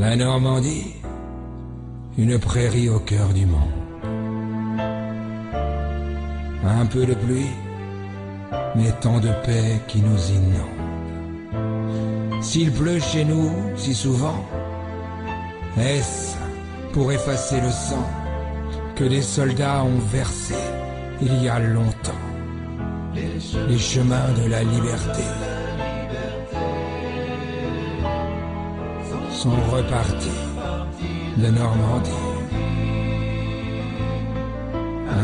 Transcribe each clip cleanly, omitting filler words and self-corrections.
La Normandie, une prairie au cœur du monde. Un peu de pluie, mais tant de paix qui nous inonde. S'il pleut chez nous si souvent, est-ce pour effacer le sang que des soldats ont versé il y a longtemps? Les chemins de la liberté sont repartis de Normandie.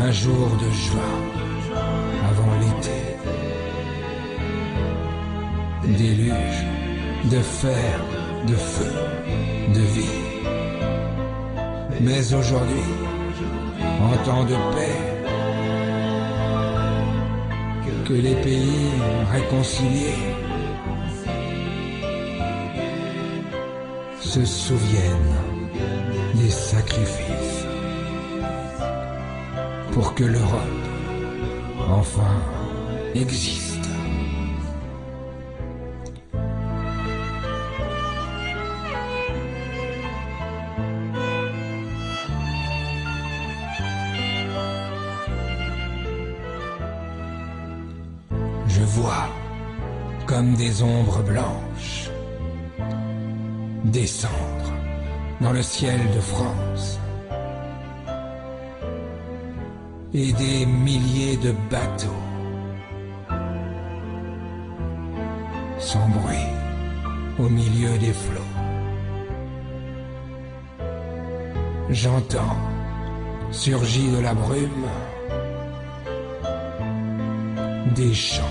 Un jour de juin avant l'été, déluge de fer, de feu, de vie. Mais aujourd'hui, en temps de paix, que les pays réconciliés se souviennent des sacrifices pour que l'Europe enfin existe. Je vois comme des ombres blanches descendre dans le ciel de France et des milliers de bateaux sans bruit au milieu des flots. J'entends, surgis de la brume, des chants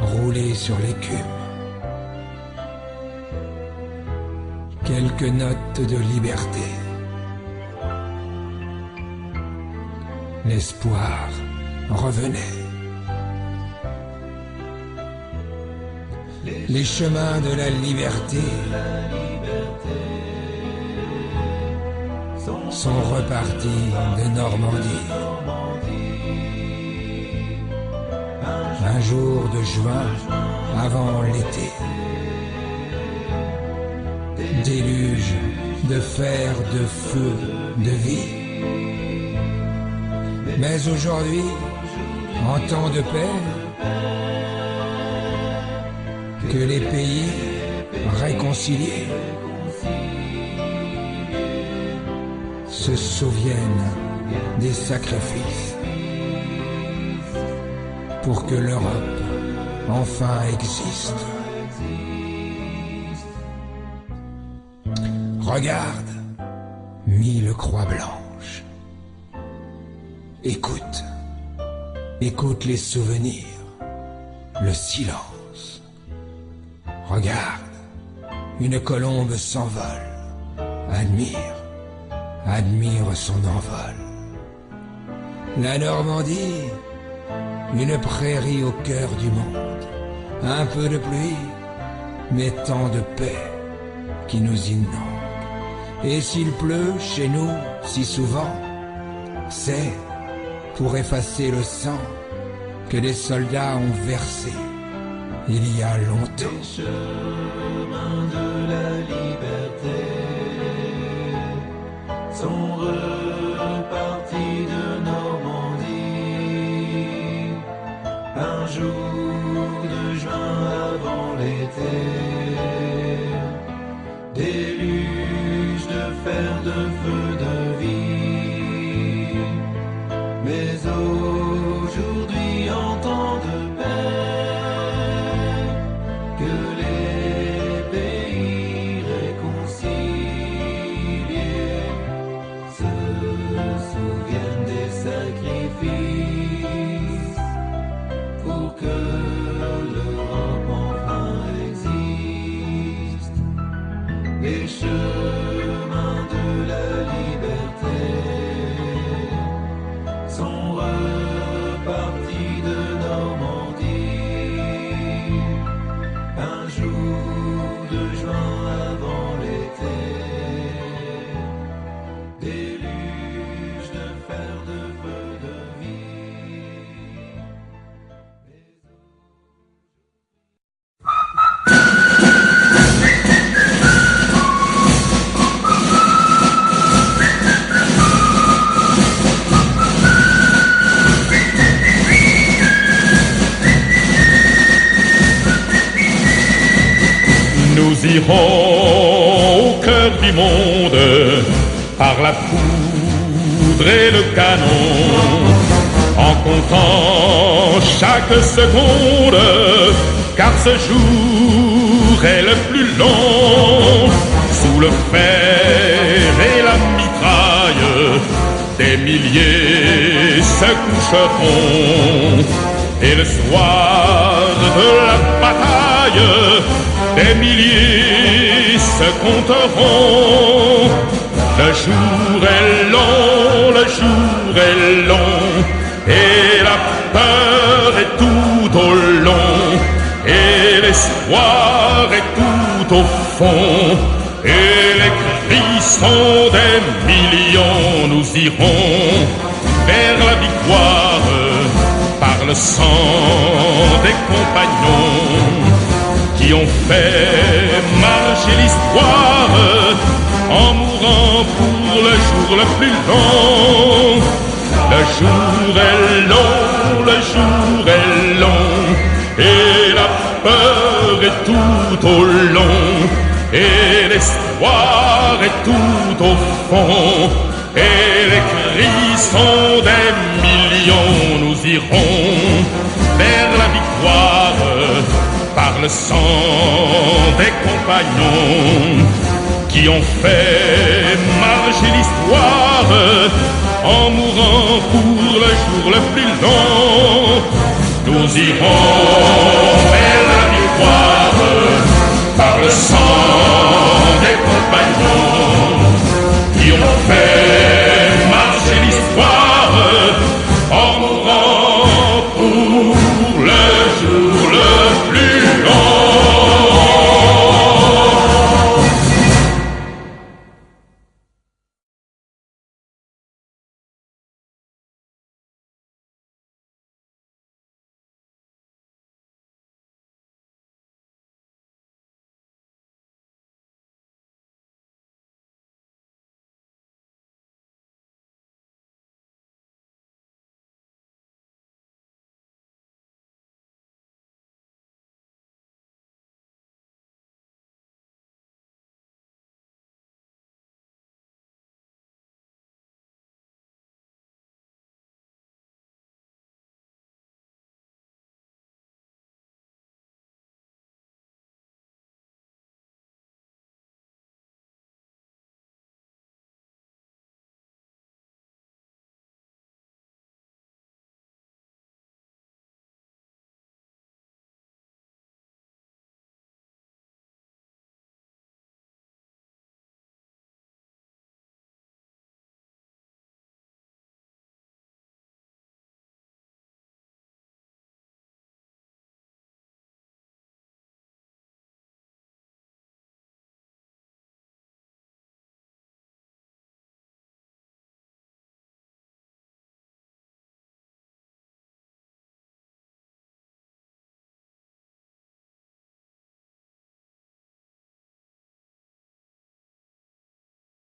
rouler sur l'écume. Quelques notes de liberté. L'espoir revenait. Les chemins de la liberté sont repartis de Normandie. Un jour de juin avant l'été, déluge de fer, de feu, de vie. Mais aujourd'hui, en temps de paix, que les pays réconciliés se souviennent des sacrifices pour que l'Europe enfin existe. Regarde, mille croix blanches. Écoute, écoute les souvenirs, le silence. Regarde, une colombe s'envole. Admire, admire son envol. La Normandie, une prairie au cœur du monde. Un peu de pluie, mais tant de paix qui nous inonde. Et s'il pleut chez nous si souvent, c'est pour effacer le sang que des soldats ont versé il y a longtemps. Les chemins de la liberté sont repartis de Normandie. Un jour de juin avant l'été, déluge de fer, de feu, de vie. Mais aujourd'hui en temps de paix, que les pays réconciliés se souviennent des sacrifices pour que l'Europe enfin existe. Les chemins de la liberté Nous irons au cœur du monde par la poudre et le canon, en comptant chaque seconde, car ce jour est le plus long. Sous le fer et la mitraille, des milliers se coucheront, et le soir de la bataille, des milliers se compteront. Le jour est long, le jour est long, et la peur est tout au long, et l'espoir est tout au fond, et les cris sont des millions. Nous irons vers la victoire par le sang des compagnons qui ont fait marcher l'histoire en mourant pour le jour le plus long. Le jour est long, le jour est long, et la peur est tout au long, et l'espoir est tout au fond, et les cris sont des millions. Nous irons vers la victoire par le sang des compagnons qui ont fait marcher l'histoire en mourant pour le jour le plus long. Nous irons vers la victoire par le sang des compagnons